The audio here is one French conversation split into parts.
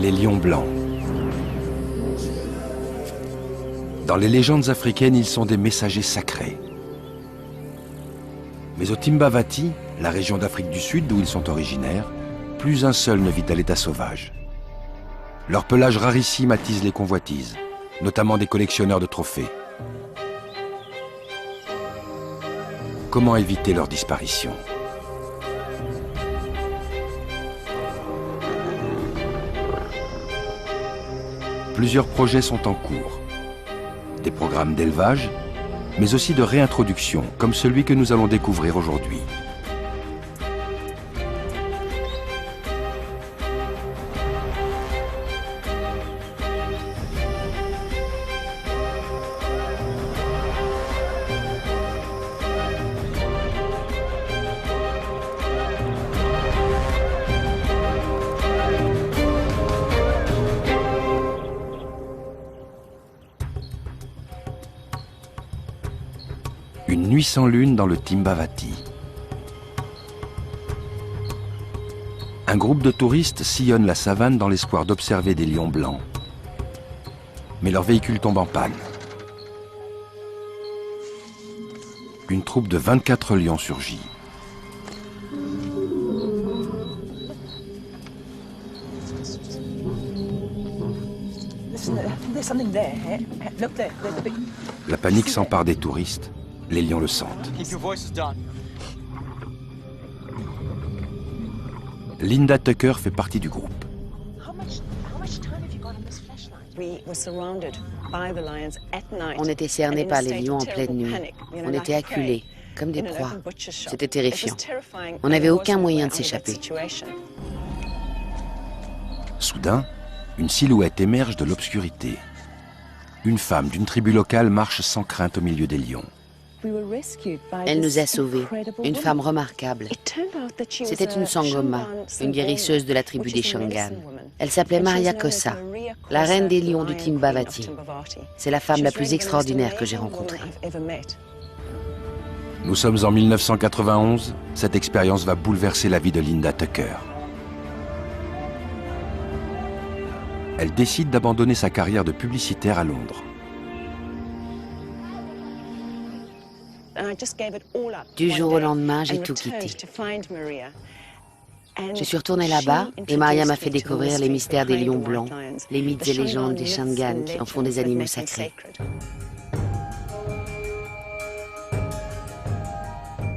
Les lions blancs. Dans les légendes africaines, ils sont des messagers sacrés. Mais au Timbavati, la région d'Afrique du Sud d'où ils sont originaires, plus un seul ne vit à l'état sauvage. Leur pelage rarissime attise les convoitises, notamment des collectionneurs de trophées. Comment éviter leur disparition ? Plusieurs projets sont en cours. Des programmes d'élevage, mais aussi de réintroduction, comme celui que nous allons découvrir aujourd'hui. Une nuit sans lune dans le Timbavati. Un groupe de touristes sillonne la savane dans l'espoir d'observer des lions blancs. Mais leur véhicule tombe en panne. Une troupe de 24 lions surgit. La panique s'empare des touristes. Les lions le sentent. Linda Tucker fait partie du groupe. On était cernés par les lions en pleine nuit. On était acculés, comme des proies. C'était terrifiant. On n'avait aucun moyen de s'échapper. Soudain, une silhouette émerge de l'obscurité. Une femme d'une tribu locale marche sans crainte au milieu des lions. Elle nous a sauvés, une femme remarquable. C'était une Sangoma, une guérisseuse de la tribu des Shangaan. Elle s'appelait Maria Kossa, la reine des lions du Timbavati. C'est la femme la plus extraordinaire que j'ai rencontrée. Nous sommes en 1991. Cette expérience va bouleverser la vie de Linda Tucker. Elle décide d'abandonner sa carrière de publicitaire à Londres. Du jour au lendemain, j'ai tout quitté. Je suis retournée là-bas et Maria m'a fait découvrir les mystères des lions blancs, les mythes et légendes des Shangaan qui en font des animaux sacrés.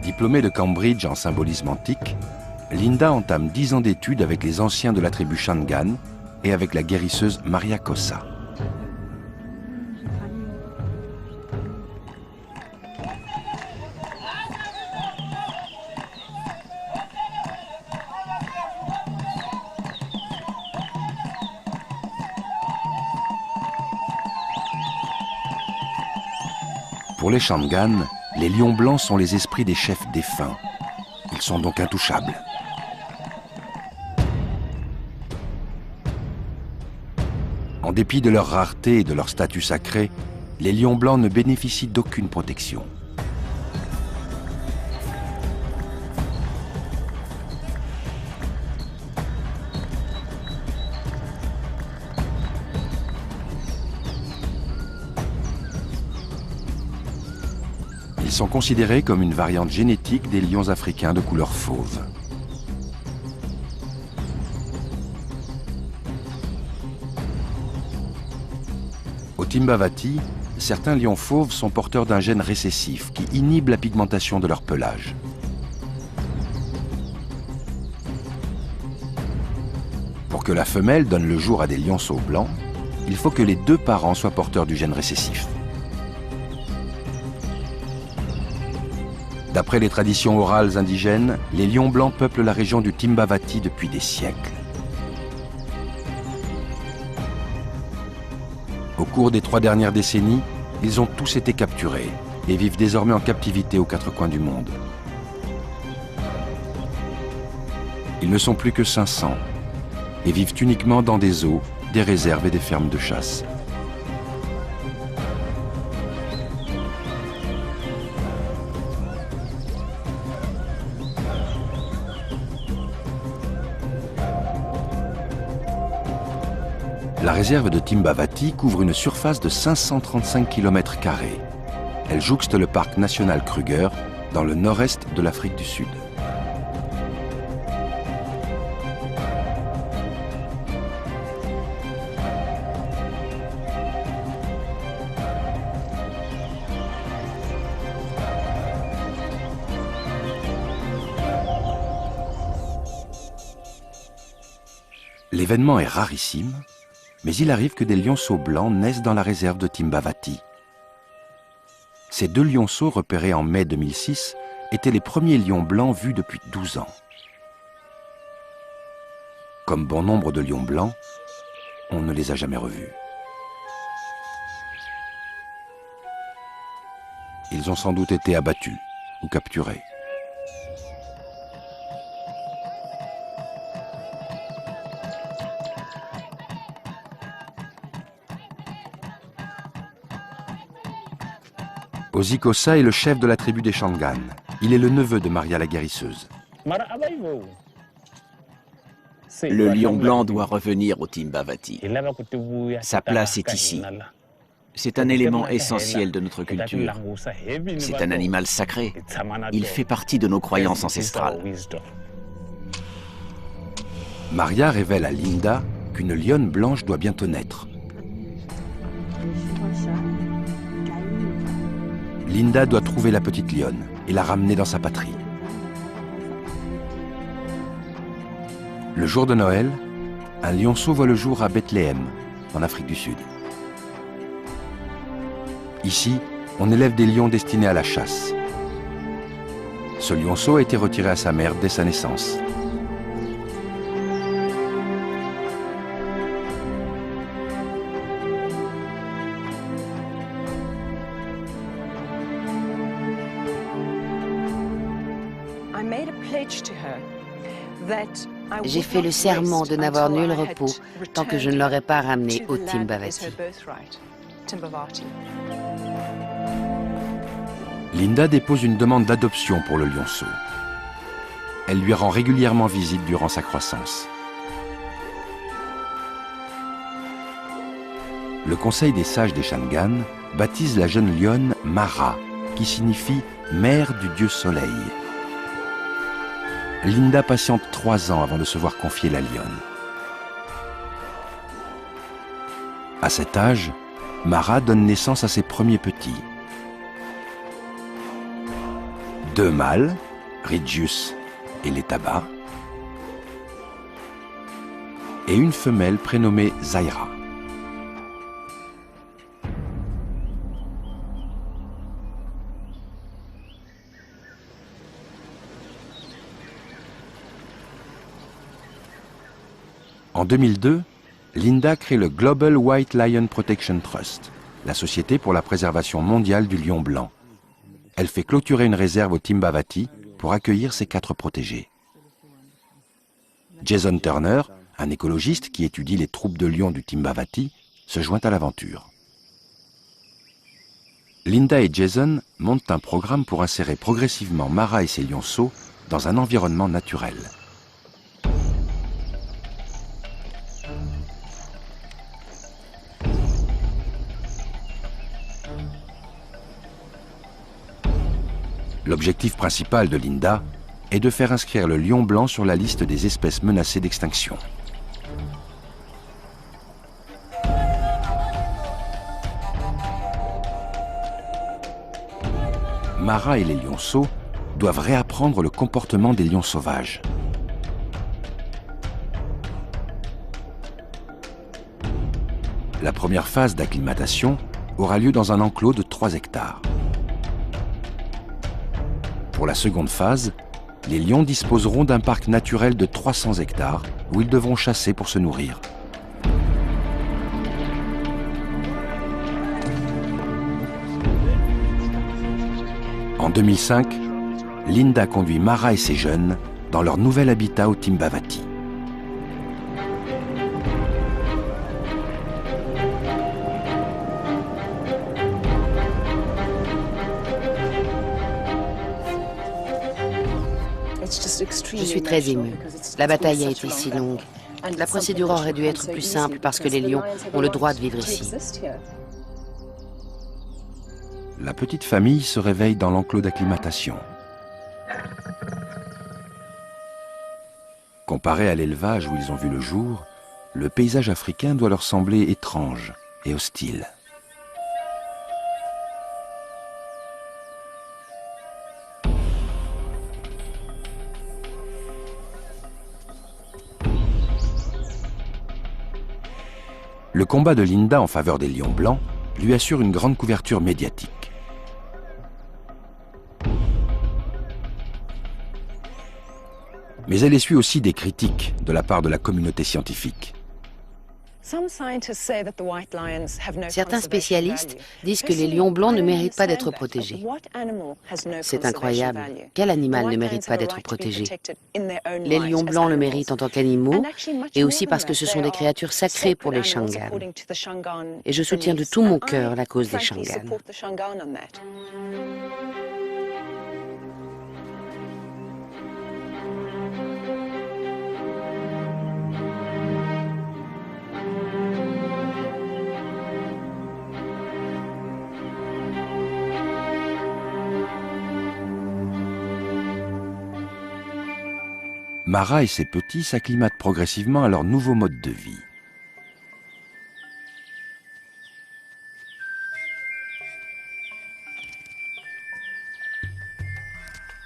Diplômée de Cambridge en symbolisme antique, Linda entame 10 ans d'études avec les anciens de la tribu Shangaan et avec la guérisseuse Maria Kossa. Pour les Shangaan, les lions blancs sont les esprits des chefs défunts. Ils sont donc intouchables. En dépit de leur rareté et de leur statut sacré, les lions blancs ne bénéficient d'aucune protection. Ils sont considérés comme une variante génétique des lions africains de couleur fauve. Au Timbavati, certains lions fauves sont porteurs d'un gène récessif qui inhibe la pigmentation de leur pelage. Pour que la femelle donne le jour à des lionceaux blancs, il faut que les deux parents soient porteurs du gène récessif. D'après les traditions orales indigènes, les lions blancs peuplent la région du Timbavati depuis des siècles. Au cours des 3 dernières décennies, ils ont tous été capturés et vivent désormais en captivité aux 4 coins du monde. Ils ne sont plus que 500 et vivent uniquement dans des zoos, des réserves et des fermes de chasse. La réserve de Timbavati couvre une surface de 535 km². Elle jouxte le parc national Kruger dans le nord-est de l'Afrique du Sud. L'événement est rarissime, mais il arrive que des lionceaux blancs naissent dans la réserve de Timbavati. Ces 2 lionceaux repérés en mai 2006 étaient les premiers lions blancs vus depuis 12 ans. Comme bon nombre de lions blancs, on ne les a jamais revus. Ils ont sans doute été abattus ou capturés. Ozikosa est le chef de la tribu des Shangaan. Il est le neveu de Maria la guérisseuse. Le lion blanc doit revenir au Timbavati. Sa place est ici. C'est un élément essentiel de notre culture. C'est un animal sacré. Il fait partie de nos croyances ancestrales. Maria révèle à Linda qu'une lionne blanche doit bientôt naître. Linda doit trouver la petite lionne et la ramener dans sa patrie. Le jour de Noël, un lionceau voit le jour à Bethléem, en Afrique du Sud. Ici, on élève des lions destinés à la chasse. Ce lionceau a été retiré à sa mère dès sa naissance. J'ai fait le serment de n'avoir nul repos tant que je ne l'aurais pas ramené au Timbavati. Linda dépose une demande d'adoption pour le lionceau. Elle lui rend régulièrement visite durant sa croissance. Le conseil des sages des Shangaan baptise la jeune lionne Mara, qui signifie « mère du dieu soleil ». Linda patiente 3 ans avant de se voir confier la lionne. À cet âge, Mara donne naissance à ses premiers petits. 2 mâles, Ridgius et Letaba, et une femelle prénommée Zaira. En 2002, Linda crée le Global White Lion Protection Trust, la société pour la préservation mondiale du lion blanc. Elle fait clôturer une réserve au Timbavati pour accueillir ses 4 protégés. Jason Turner, un écologiste qui étudie les troupes de lions du Timbavati, se joint à l'aventure. Linda et Jason montent un programme pour insérer progressivement Mara et ses lionceaux dans un environnement naturel. L'objectif principal de Linda est de faire inscrire le lion blanc sur la liste des espèces menacées d'extinction. Mara et les lionceaux doivent réapprendre le comportement des lions sauvages. La première phase d'acclimatation aura lieu dans un enclos de 3 hectares. Pour la seconde phase, les lions disposeront d'un parc naturel de 300 hectares où ils devront chasser pour se nourrir. En 2005, Linda conduit Mara et ses jeunes dans leur nouvel habitat au Timbavati. Je suis très émue. La bataille a été si longue. La procédure aurait dû être plus simple parce que les lions ont le droit de vivre ici. La petite famille se réveille dans l'enclos d'acclimatation. Comparé à l'élevage où ils ont vu le jour, le paysage africain doit leur sembler étrange et hostile. Le combat de Linda en faveur des lions blancs lui assure une grande couverture médiatique. Mais elle essuie aussi des critiques de la part de la communauté scientifique. Certains spécialistes disent que les lions blancs ne méritent pas d'être protégés. C'est incroyable. Quel animal ne mérite pas d'être protégé? Les lions blancs le méritent en tant qu'animaux et aussi parce que ce sont des créatures sacrées pour les Shangaan. Et je soutiens de tout mon cœur la cause des Shangaan. Mara et ses petits s'acclimatent progressivement à leur nouveau mode de vie.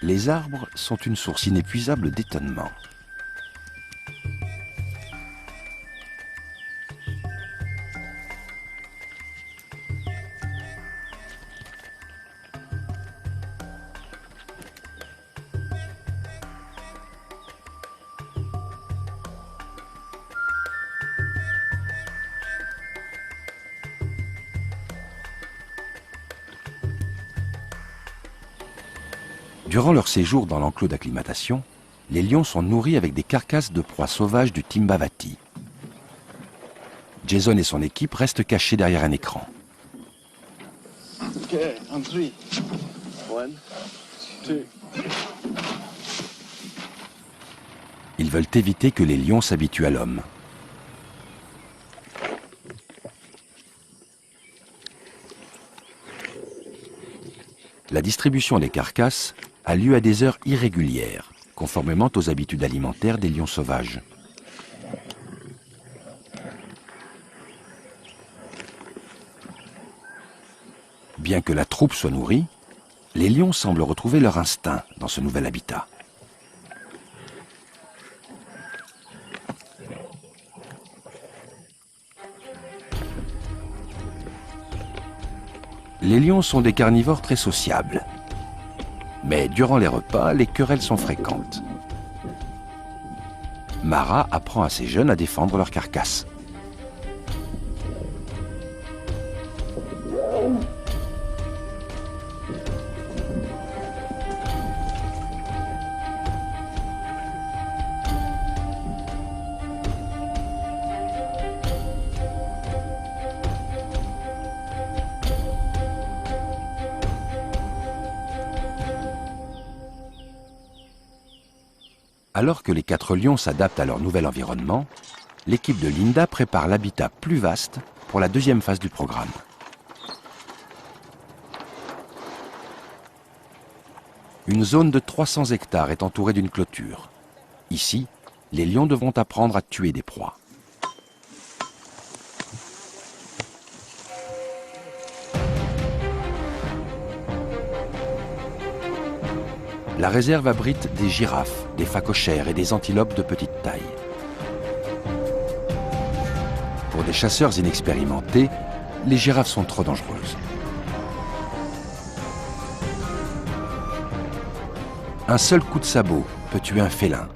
Les arbres sont une source inépuisable d'étonnement. Durant leur séjour dans l'enclos d'acclimatation, les lions sont nourris avec des carcasses de proies sauvages du Timbavati. Jason et son équipe restent cachés derrière un écran. Okay, on 3. 1, 2. Ils veulent éviter que les lions s'habituent à l'homme. La distribution des carcasses a lieu à des heures irrégulières, conformément aux habitudes alimentaires des lions sauvages. Bien que la troupe soit nourrie, les lions semblent retrouver leur instinct dans ce nouvel habitat. Les lions sont des carnivores très sociables. Mais durant les repas, les querelles sont fréquentes. Mara apprend à ses jeunes à défendre leur carcasse. Alors que les 4 lions s'adaptent à leur nouvel environnement, l'équipe de Linda prépare l'habitat plus vaste pour la deuxième phase du programme. Une zone de 300 hectares est entourée d'une clôture. Ici, les lions devront apprendre à tuer des proies. La réserve abrite des girafes, des phacochères et des antilopes de petite taille. Pour des chasseurs inexpérimentés, les girafes sont trop dangereuses. Un seul coup de sabot peut tuer un félin.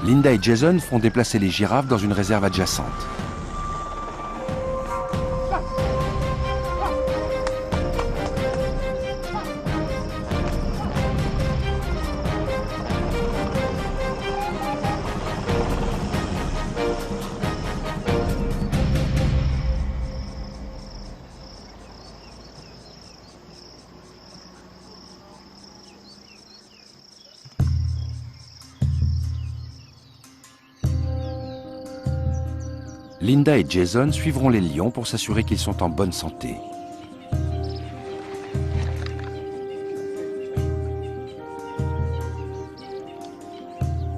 Linda et Jason font déplacer les girafes dans une réserve adjacente. Linda et Jason suivront les lions pour s'assurer qu'ils sont en bonne santé.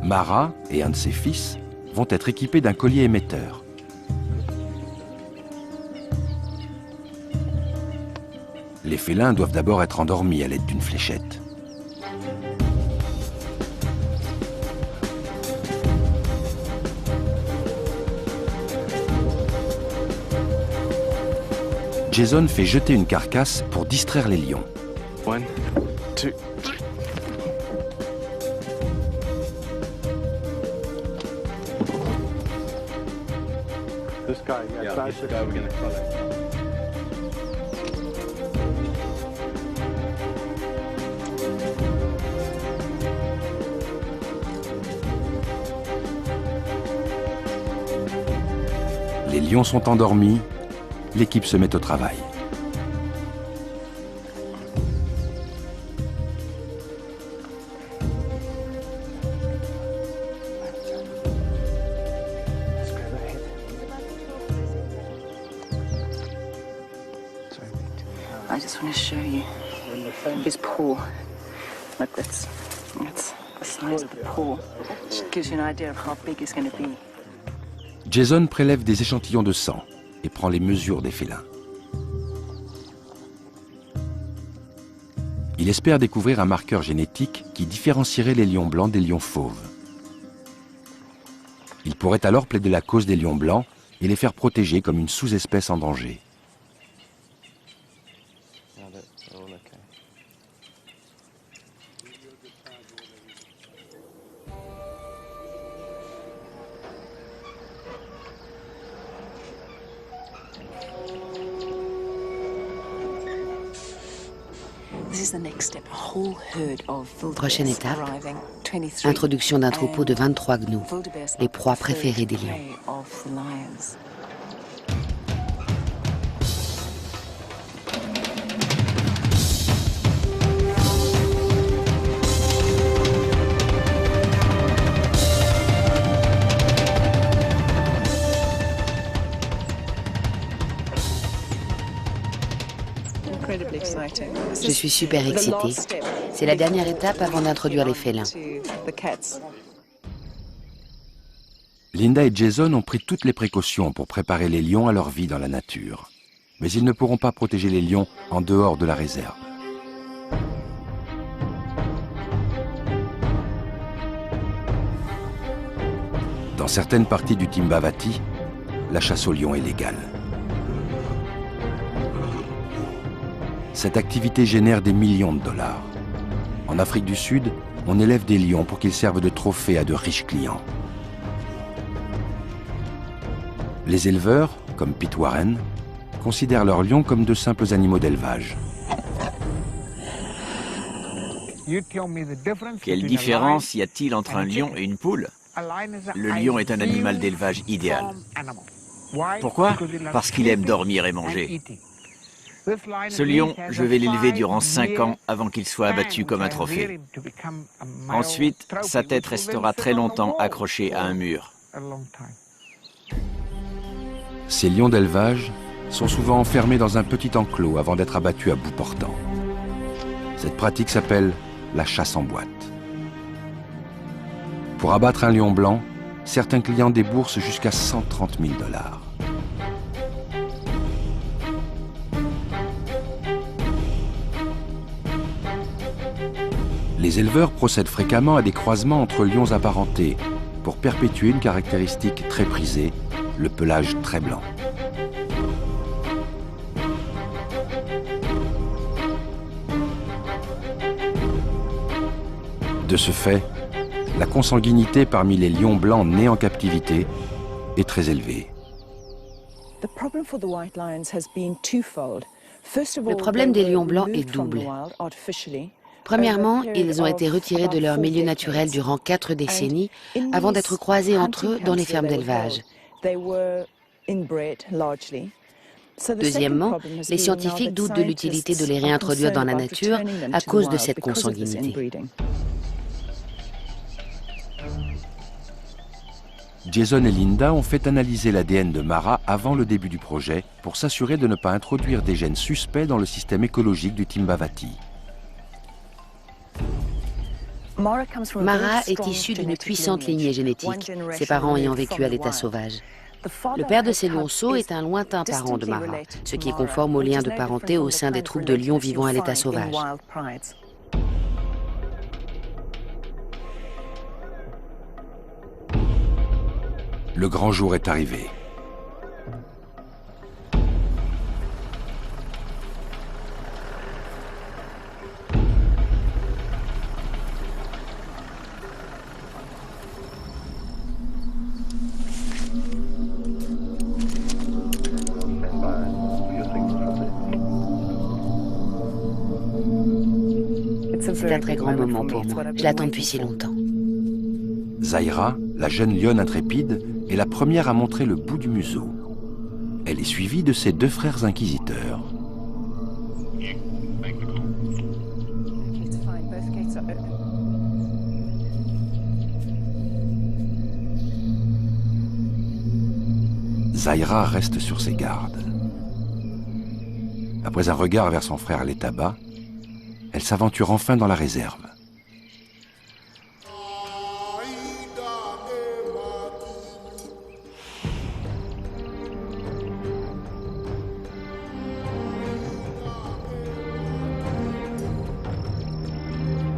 Mara et un de ses fils vont être équipés d'un collier émetteur. Les félins doivent d'abord être endormis à l'aide d'une fléchette. Jason fait jeter une carcasse pour distraire les lions. 1, 2. This guy, yeah, this guy we're gonna follow. Les lions sont endormis, l'équipe se met au travail. I just want to show you his paw. Look, that's the size of the paw. It gives you an idea of how big it's going to be. Jason prélève des échantillons de sang et prend les mesures des félins. Il espère découvrir un marqueur génétique qui différencierait les lions blancs des lions fauves. Il pourrait alors plaider la cause des lions blancs et les faire protéger comme une sous-espèce en danger. Prochaine étape, introduction d'un troupeau de 23 gnous, les proies préférées des lions. Je suis super excitée. C'est la dernière étape avant d'introduire les félins. Linda et Jason ont pris toutes les précautions pour préparer les lions à leur vie dans la nature. Mais ils ne pourront pas protéger les lions en dehors de la réserve. Dans certaines parties du Timbavati, la chasse aux lions est légale. Cette activité génère des millions de dollars. En Afrique du Sud, on élève des lions pour qu'ils servent de trophées à de riches clients. Les éleveurs, comme Pete Warren, considèrent leurs lions comme de simples animaux d'élevage. Quelle différence y a-t-il entre un lion et une poule? Le lion est un animal d'élevage idéal. Pourquoi? Parce qu'il aime dormir et manger. Ce lion, je vais l'élever durant 5 ans avant qu'il soit abattu comme un trophée. Ensuite, sa tête restera très longtemps accrochée à un mur. Ces lions d'élevage sont souvent enfermés dans un petit enclos avant d'être abattus à bout portant. Cette pratique s'appelle la chasse en boîte. Pour abattre un lion blanc, certains clients déboursent jusqu'à 130 000 $. Les éleveurs procèdent fréquemment à des croisements entre lions apparentés pour perpétuer une caractéristique très prisée, le pelage très blanc. De ce fait, la consanguinité parmi les lions blancs nés en captivité est très élevée. Le problème des lions blancs est double. Premièrement, ils ont été retirés de leur milieu naturel durant 4 décennies avant d'être croisés entre eux dans les fermes d'élevage. Deuxièmement, les scientifiques doutent de l'utilité de les réintroduire dans la nature à cause de cette consanguinité. Jason et Linda ont fait analyser l'ADN de Mara avant le début du projet pour s'assurer de ne pas introduire des gènes suspects dans le système écologique du Timbavati. Mara est issue d'une puissante lignée génétique, ses parents ayant vécu à l'état sauvage. Le père de ces lionceaux est un lointain parent de Mara, ce qui est conforme aux liens de parenté au sein des troupes de lions vivant à l'état sauvage. Le grand jour est arrivé. C'est un très grand moment pour moi. Je l'attends depuis si longtemps. Zaira, la jeune lionne intrépide, est la première à montrer le bout du museau. Elle est suivie de ses deux frères inquisiteurs. Zaira reste sur ses gardes. Après un regard vers son frère Letaba, elle s'aventure enfin dans la réserve.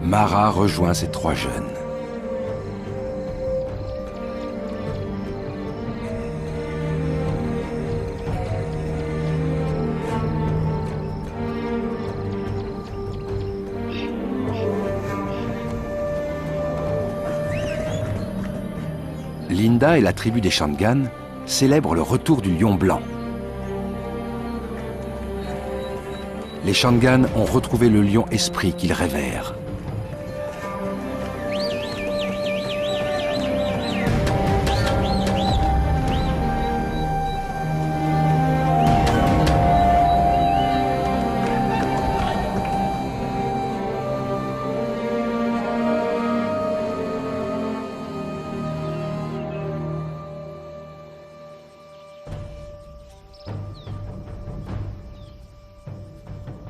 Mara rejoint ses trois jeunes. Linda et la tribu des Shangan célèbrent le retour du lion blanc. Les Shangan ont retrouvé le lion esprit qu'ils révèrent.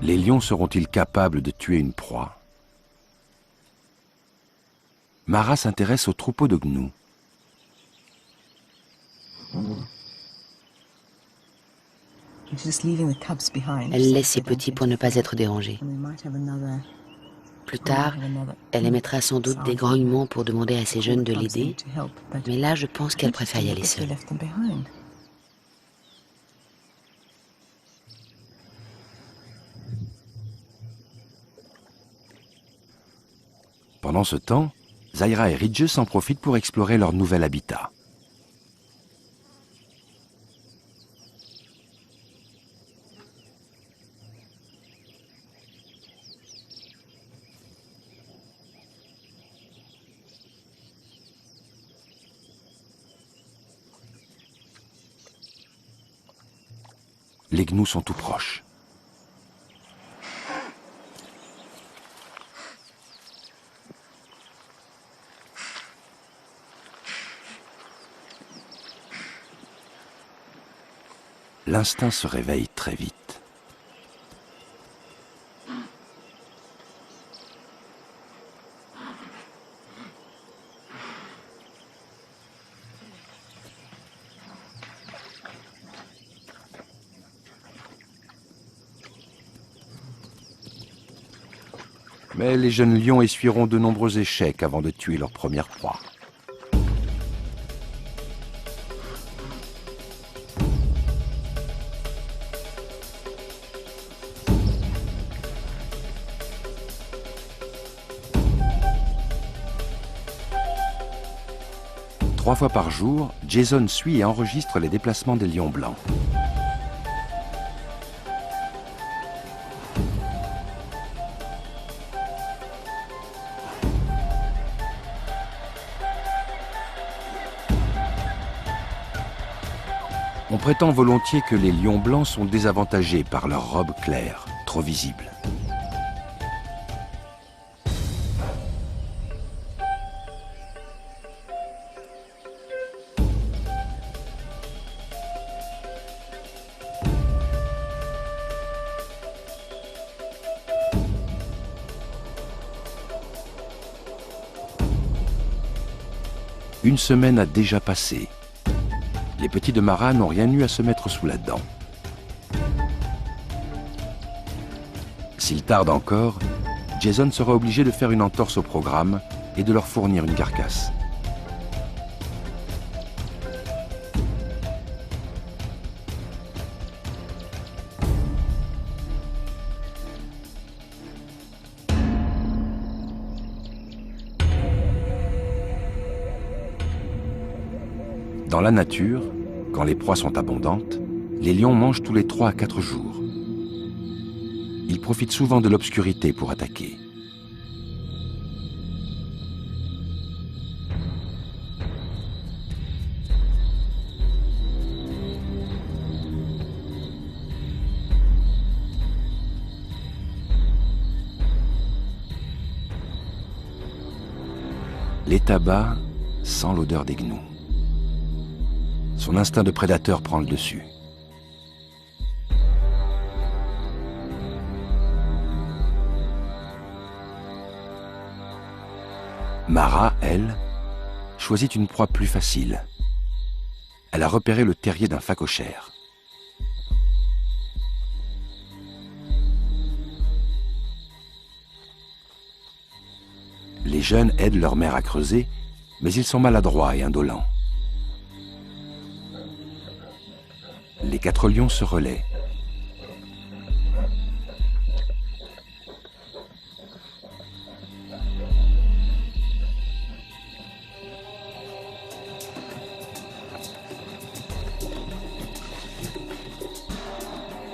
Les lions seront-ils capables de tuer une proie? Mara s'intéresse au troupeau de gnous. Elle laisse ses petits pour ne pas être dérangée. Plus tard, elle émettra sans doute des grognements pour demander à ses jeunes de l'aider, mais là, je pense qu'elle préfère y aller seule. Pendant ce temps, Zaira et Ridges en profitent pour explorer leur nouvel habitat. Les gnous sont tout proches. L'instinct se réveille très vite. Mais les jeunes lions essuieront de nombreux échecs avant de tuer leur première proie. Trois fois par jour, Jason suit et enregistre les déplacements des lions blancs. On prétend volontiers que les lions blancs sont désavantagés par leur robe claire, trop visible. Une semaine a déjà passé. Les petits de Mara n'ont rien eu à se mettre sous la dent. S'il tarde encore, Jason sera obligé de faire une entorse au programme et de leur fournir une carcasse. Dans la nature, quand les proies sont abondantes, les lions mangent tous les 3 à 4 jours. Ils profitent souvent de l'obscurité pour attaquer. L'étaba sent l'odeur des gnous. Son instinct de prédateur prend le dessus. Mara, elle, choisit une proie plus facile. Elle a repéré le terrier d'un phacochère. Les jeunes aident leur mère à creuser, mais ils sont maladroits et indolents. Les 4 lions se relaient.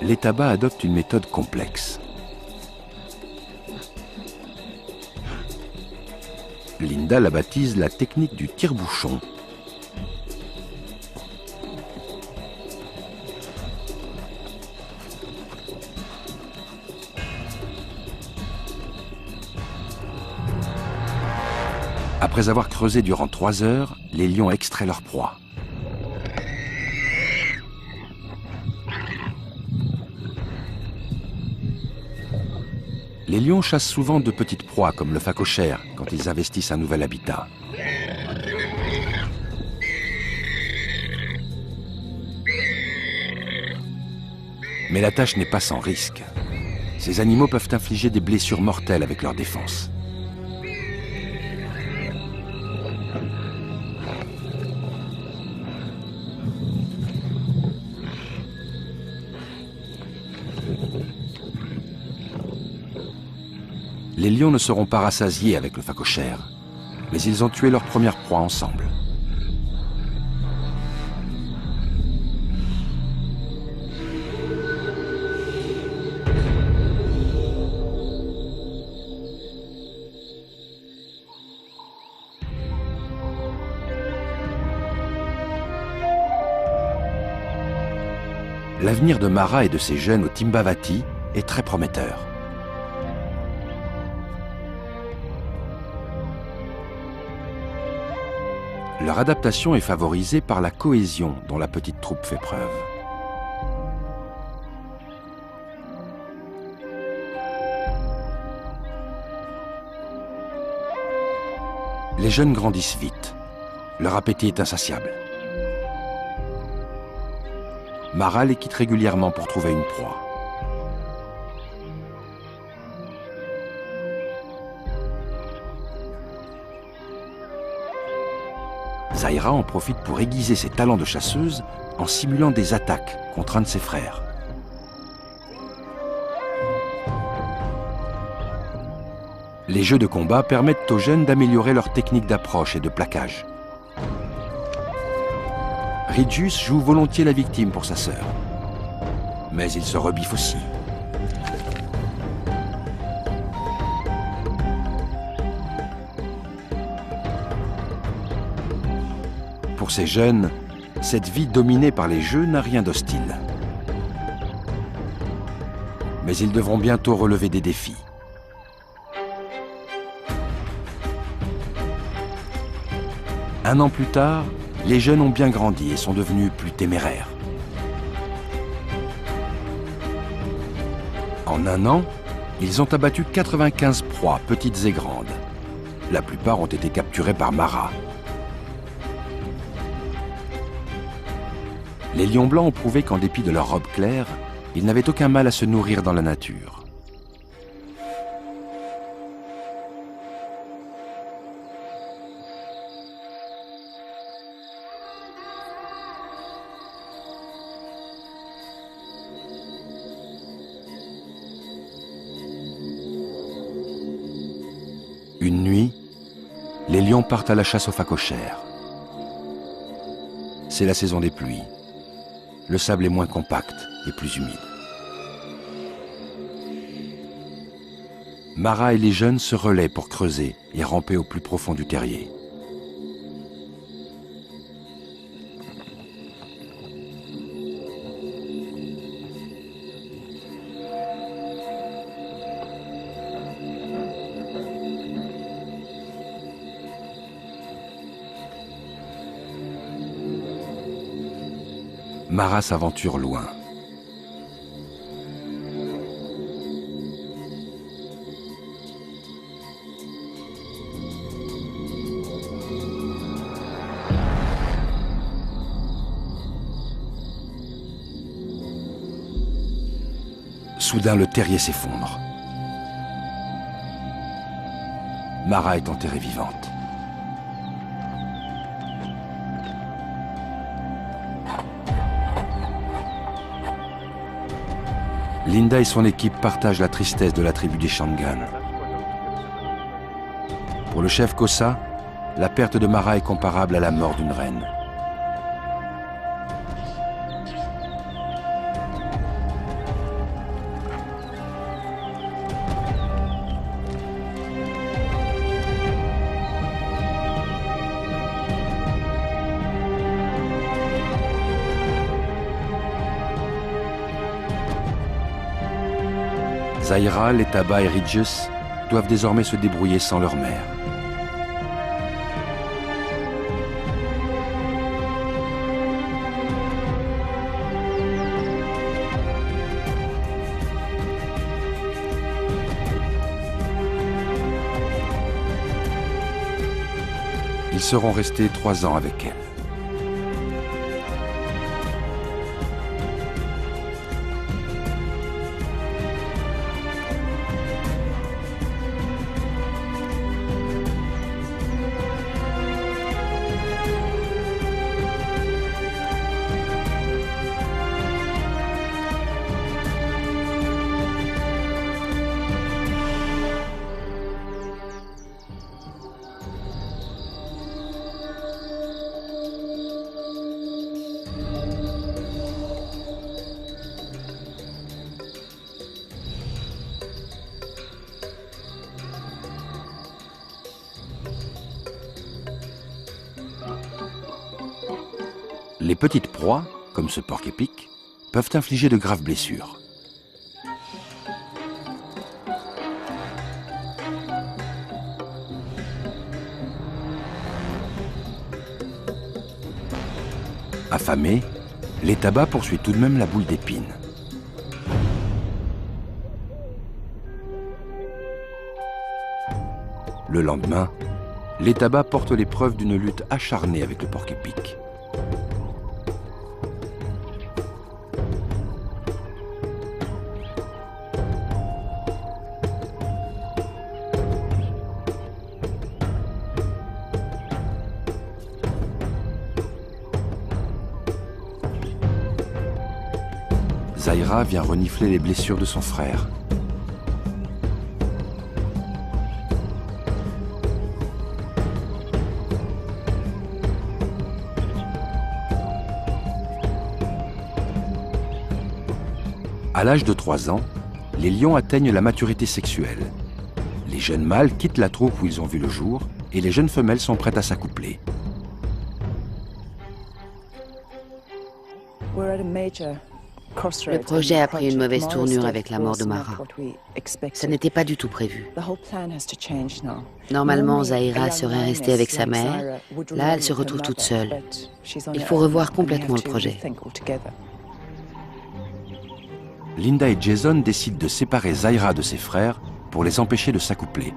L'étaba adopte une méthode complexe. Linda la baptise la technique du tire-bouchon. Après avoir creusé durant 3 heures, les lions extraient leur proie. Les lions chassent souvent de petites proies comme le phacochère quand ils investissent un nouvel habitat. Mais la tâche n'est pas sans risque. Ces animaux peuvent infliger des blessures mortelles avec leur défense. Les lions ne seront pas rassasiés avec le phacochère, mais ils ont tué leur première proie ensemble. L'avenir de Mara et de ses jeunes au Timbavati est très prometteur. Leur adaptation est favorisée par la cohésion dont la petite troupe fait preuve. Les jeunes grandissent vite. Leur appétit est insatiable. Mara les quitte régulièrement pour trouver une proie. Zaira en profite pour aiguiser ses talents de chasseuse en simulant des attaques contre un de ses frères. Les jeux de combat permettent aux jeunes d'améliorer leur technique d'approche et de plaquage. Ridgius joue volontiers la victime pour sa sœur. Mais il se rebiffe aussi. Pour ces jeunes, cette vie dominée par les jeux n'a rien d'hostile. Mais ils devront bientôt relever des défis. Un an plus tard, les jeunes ont bien grandi et sont devenus plus téméraires. En un an, ils ont abattu 95 proies, petites et grandes. La plupart ont été capturées par Mara. Les lions blancs ont prouvé qu'en dépit de leur robe claire, ils n'avaient aucun mal à se nourrir dans la nature. Une nuit, les lions partent à la chasse aux phacochères. C'est la saison des pluies. Le sable est moins compact et plus humide. Mara et les jeunes se relaient pour creuser et ramper au plus profond du terrier. Mara s'aventure loin. Soudain, le terrier s'effondre. Mara est enterrée vivante. Linda et son équipe partagent la tristesse de la tribu des Shangaan. Pour le chef Xhosa, la perte de Mara est comparable à la mort d'une reine. Zaira, Letaba et Ridges doivent désormais se débrouiller sans leur mère. Ils seront restés 3 ans avec elle. Les petites proies, comme ce porc-épic, peuvent infliger de graves blessures. Affamé, Letaba poursuit tout de même la boule d'épines. Le lendemain, Letaba porte l'épreuve d'une lutte acharnée avec le porc-épic. Zaira vient renifler les blessures de son frère. À l'âge de 3 ans, les lions atteignent la maturité sexuelle. Les jeunes mâles quittent la troupe où ils ont vu le jour et les jeunes femelles sont prêtes à s'accoupler. Le projet a pris une mauvaise tournure avec la mort de Mara. Ça n'était pas du tout prévu. Normalement, Zaira serait restée avec sa mère. Là, elle se retrouve toute seule. Il faut revoir complètement le projet. Linda et Jason décident de séparer Zaira de ses frères pour les empêcher de s'accoupler.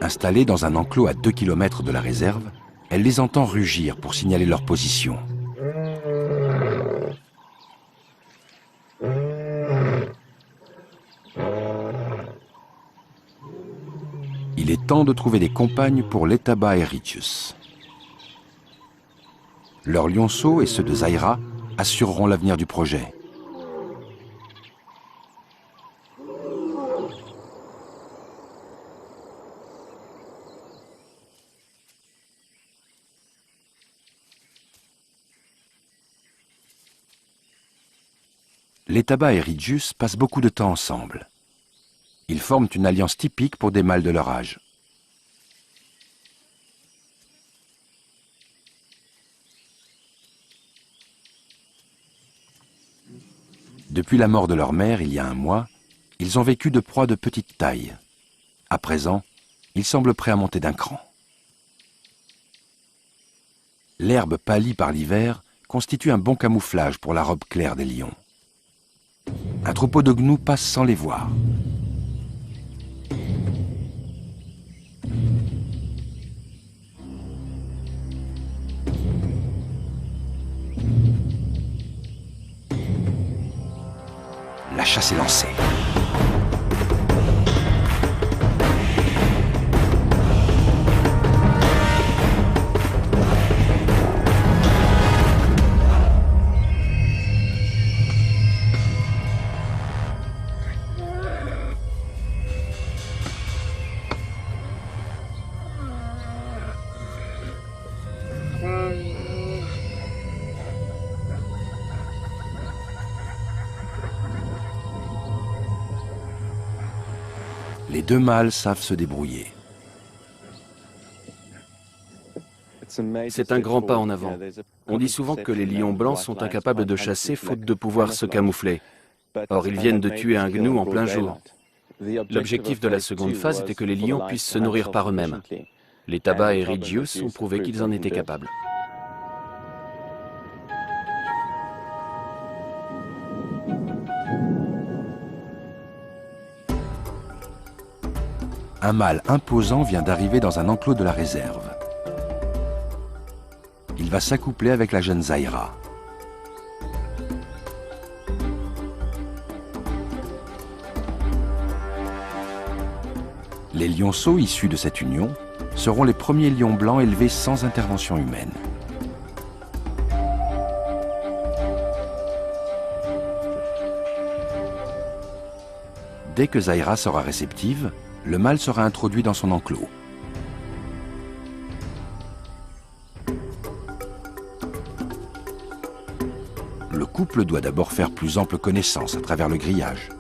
Installées dans un enclos à 2 km de la réserve, elle les entend rugir pour signaler leur position. Il est temps de trouver des compagnes pour l'Etaba et Ritius. Leurs lionceaux et ceux de Zaira assureront l'avenir du projet. L'Etaba et Ritius passent beaucoup de temps ensemble. Ils forment une alliance typique pour des mâles de leur âge. Depuis la mort de leur mère, il y a un mois, ils ont vécu de proies de petite taille. À présent, ils semblent prêts à monter d'un cran. L'herbe pâlie par l'hiver constitue un bon camouflage pour la robe claire des lions. Un troupeau de gnous passe sans les voir. La chasse est lancée. Les deux mâles savent se débrouiller. C'est un grand pas en avant. On dit souvent que les lions blancs sont incapables de chasser faute de pouvoir se camoufler. Or, ils viennent de tuer un gnou en plein jour. L'objectif de la seconde phase était que les lions puissent se nourrir par eux-mêmes. L'Etaba et Ritius ont prouvé qu'ils en étaient capables. Un mâle imposant vient d'arriver dans un enclos de la réserve. Il va s'accoupler avec la jeune Zaira. Les lionceaux issus de cette union seront les premiers lions blancs élevés sans intervention humaine. Dès que Zaira sera réceptive, le mâle sera introduit dans son enclos. Le couple doit d'abord faire plus ample connaissance à travers le grillage.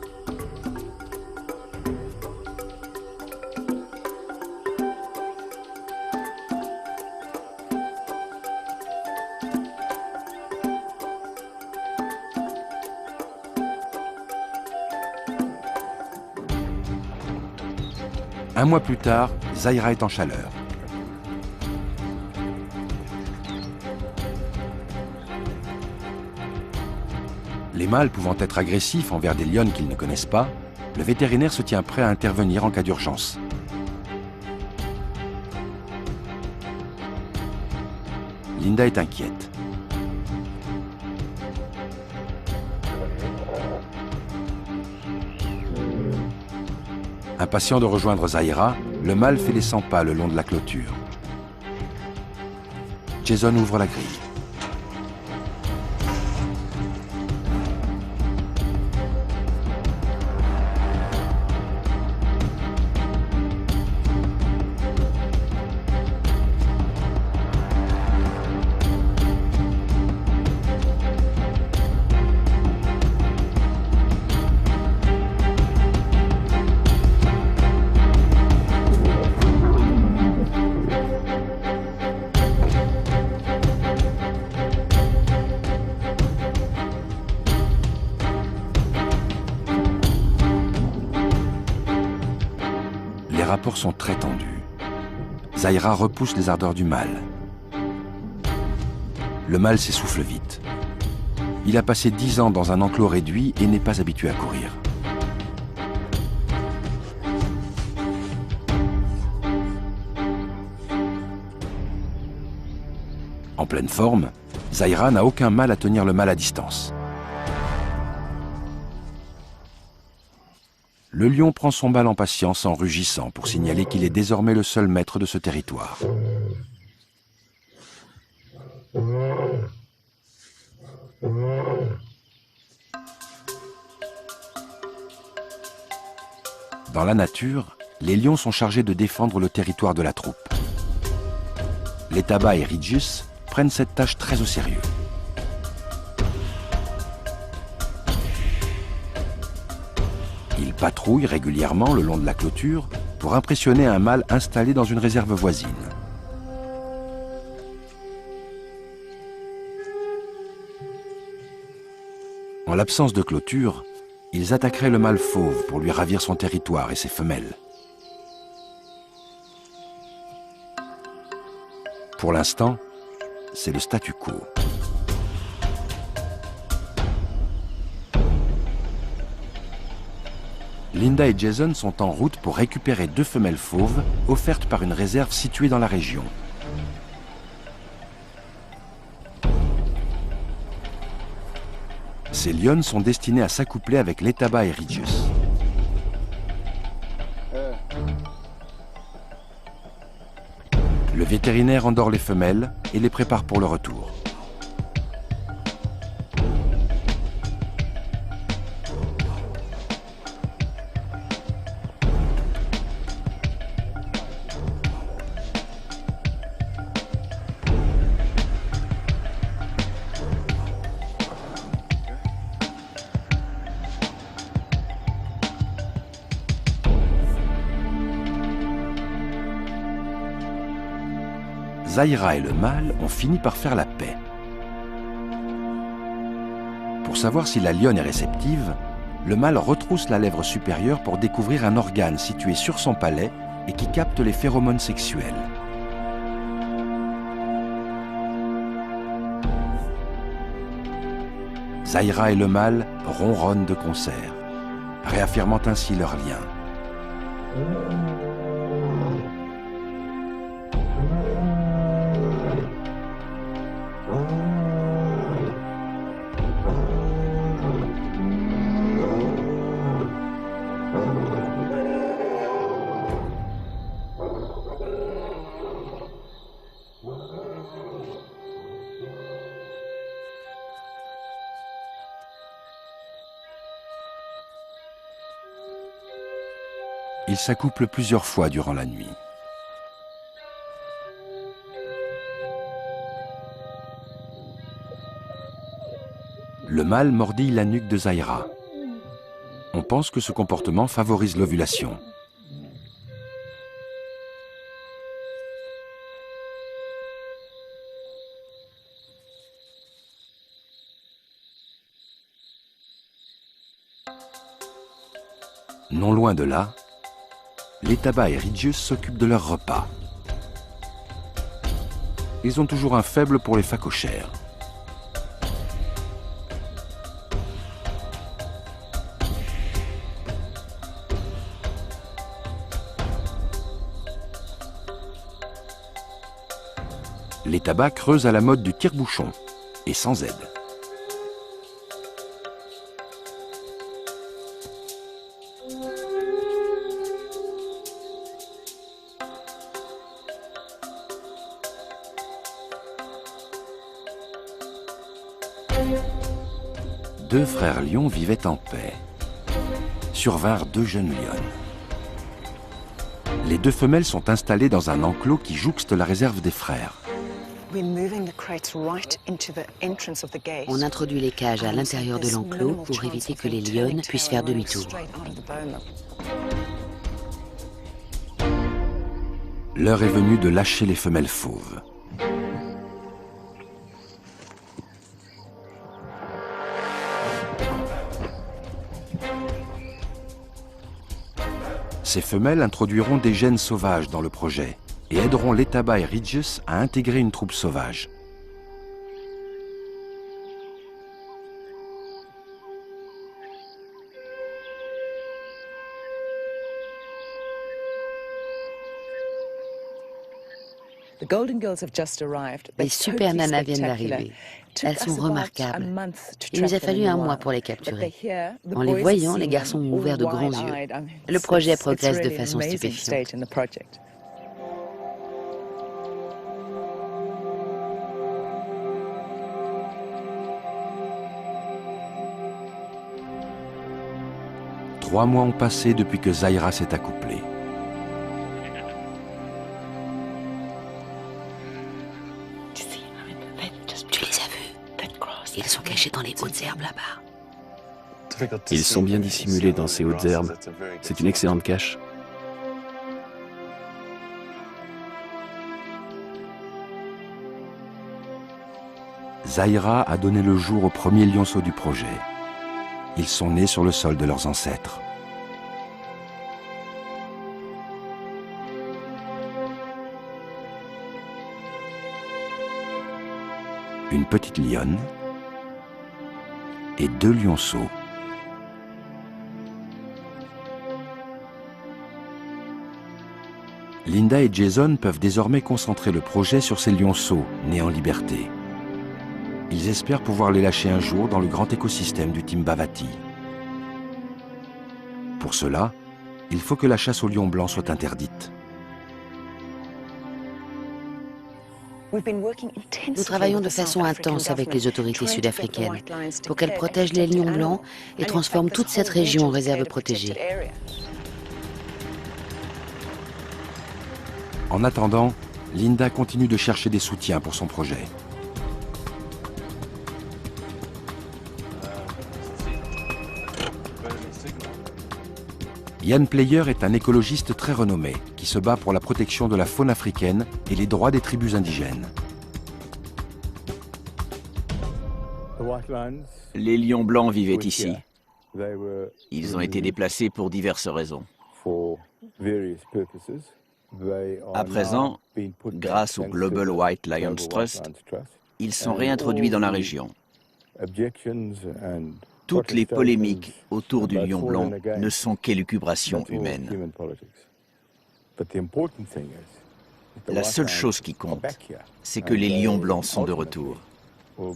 Un mois plus tard, Zaira est en chaleur. Les mâles pouvant être agressifs envers des lionnes qu'ils ne connaissent pas, le vétérinaire se tient prêt à intervenir en cas d'urgence. Linda est inquiète. Impatient de rejoindre Zaira, le mâle fait les 100 pas le long de la clôture. Jason ouvre la grille. Les rapports sont très tendus. Zaira repousse les ardeurs du mâle. Le mâle s'essouffle vite. Il a passé 10 ans dans un enclos réduit et n'est pas habitué à courir. En pleine forme, Zaira n'a aucun mal à tenir le mâle à distance. Le lion prend son mal en patience en rugissant pour signaler qu'il est désormais le seul maître de ce territoire. Dans la nature, les lions sont chargés de défendre le territoire de la troupe. Letaba et Rydgius prennent cette tâche très au sérieux. Ils patrouillent régulièrement le long de la clôture pour impressionner un mâle installé dans une réserve voisine. En l'absence de clôture, ils attaqueraient le mâle fauve pour lui ravir son territoire et ses femelles. Pour l'instant, c'est le statu quo. Linda et Jason sont en route pour récupérer 2 femelles fauves offertes par une réserve située dans la région. Ces lionnes sont destinées à s'accoupler avec Letaba et Rydgius. Le vétérinaire endort les femelles et les prépare pour le retour. Zaira et le mâle ont fini par faire la paix. Pour savoir si la lionne est réceptive, le mâle retrousse la lèvre supérieure pour découvrir un organe situé sur son palais et qui capte les phéromones sexuels. Zaira et le mâle ronronnent de concert, réaffirmant ainsi leur lien. Ils s'accouplent plusieurs fois durant la nuit. Le mâle mordille la nuque de Zaira. On pense que ce comportement favorise l'ovulation. Non loin de là, Letaba et Rydgius s'occupent de leur repas. Ils ont toujours un faible pour les phacochères. Letaba creuse à la mode du tire-bouchon, et sans aide. Deux frères lions vivaient en paix. Survinrent 2 jeunes lionnes. Les 2 femelles sont installées dans un enclos qui jouxte la réserve des frères. On introduit les cages à l'intérieur de l'enclos pour éviter que les lionnes puissent faire demi-tour. L'heure est venue de lâcher les femelles fauves. Ces femelles introduiront des gènes sauvages dans le projet et aideront Letaba et Rydgius à intégrer une troupe sauvage. Les super nanas viennent d'arriver. Elles sont remarquables. Il nous a fallu un mois pour les capturer. En les voyant, les garçons ont ouvert de grands yeux. Le projet progresse de façon stupéfiante. Trois mois ont passé depuis que Zahira s'est accouplée. Tu les as vus? Ils sont cachés dans les hautes herbes là-bas. Ils sont bien dissimulés dans ces hautes herbes. C'est une excellente cache. Zahira a donné le jour aux premiers lionceaux du projet. Ils sont nés sur le sol de leurs ancêtres. Une petite lionne et 2 lionceaux. Linda et Jason peuvent désormais concentrer le projet sur ces lionceaux nés en liberté. Ils espèrent pouvoir les lâcher un jour dans le grand écosystème du Timbavati. Pour cela, il faut que la chasse au lion blanc soit interdite. Nous travaillons de façon intense avec les autorités sud-africaines pour qu'elles protègent les lions blancs et transforment toute cette région en réserve protégée. En attendant, Linda continue de chercher des soutiens pour son projet. Ian Player est un écologiste très renommé qui se bat pour la protection de la faune africaine et les droits des tribus indigènes. Les lions blancs vivaient ici. Ils ont été déplacés pour diverses raisons. À présent, grâce au Global White Lions Trust, ils sont réintroduits dans la région. Toutes les polémiques autour du lion blanc ne sont qu'élucubrations humaines. La seule chose qui compte, c'est que les lions blancs sont de retour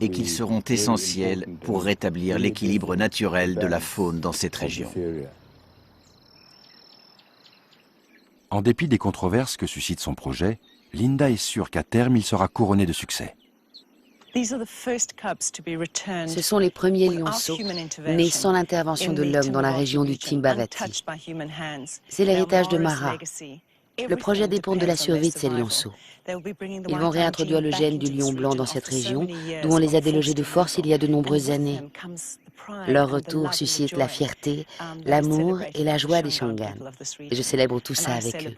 et qu'ils seront essentiels pour rétablir l'équilibre naturel de la faune dans cette région. En dépit des controverses que suscite son projet, Linda est sûre qu'à terme, il sera couronné de succès. Ce sont les premiers lionceaux nés sans l'intervention de l'homme dans la région du Timbavati. C'est l'héritage de Mara. Le projet dépend de la survie de ces lionceaux. Ils vont réintroduire le gène du lion blanc dans cette région, d'où on les a délogés de force il y a de nombreuses années. Leur retour suscite la fierté, l'amour et la joie des Shangaan. Et je célèbre tout ça avec eux.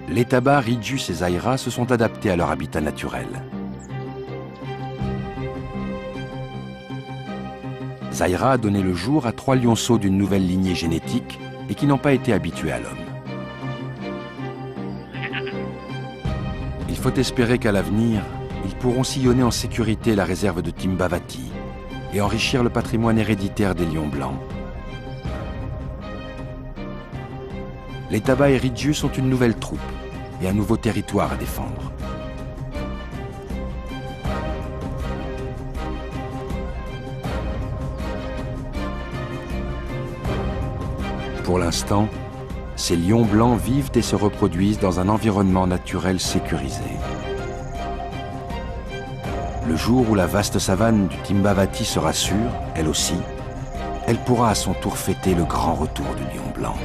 Les Taba, Ridjus et Zahira se sont adaptés à leur habitat naturel. Zahira a donné le jour à 3 lionceaux d'une nouvelle lignée génétique et qui n'ont pas été habitués à l'homme. Il faut espérer qu'à l'avenir, ils pourront sillonner en sécurité la réserve de Timbavati et enrichir le patrimoine héréditaire des lions blancs. Les Taba et Ridjus sont une nouvelle troupe et un nouveau territoire à défendre. Pour l'instant, ces lions blancs vivent et se reproduisent dans un environnement naturel sécurisé. Le jour où la vaste savane du Timbavati sera sûre, elle aussi, elle pourra à son tour fêter le grand retour du lion blanc.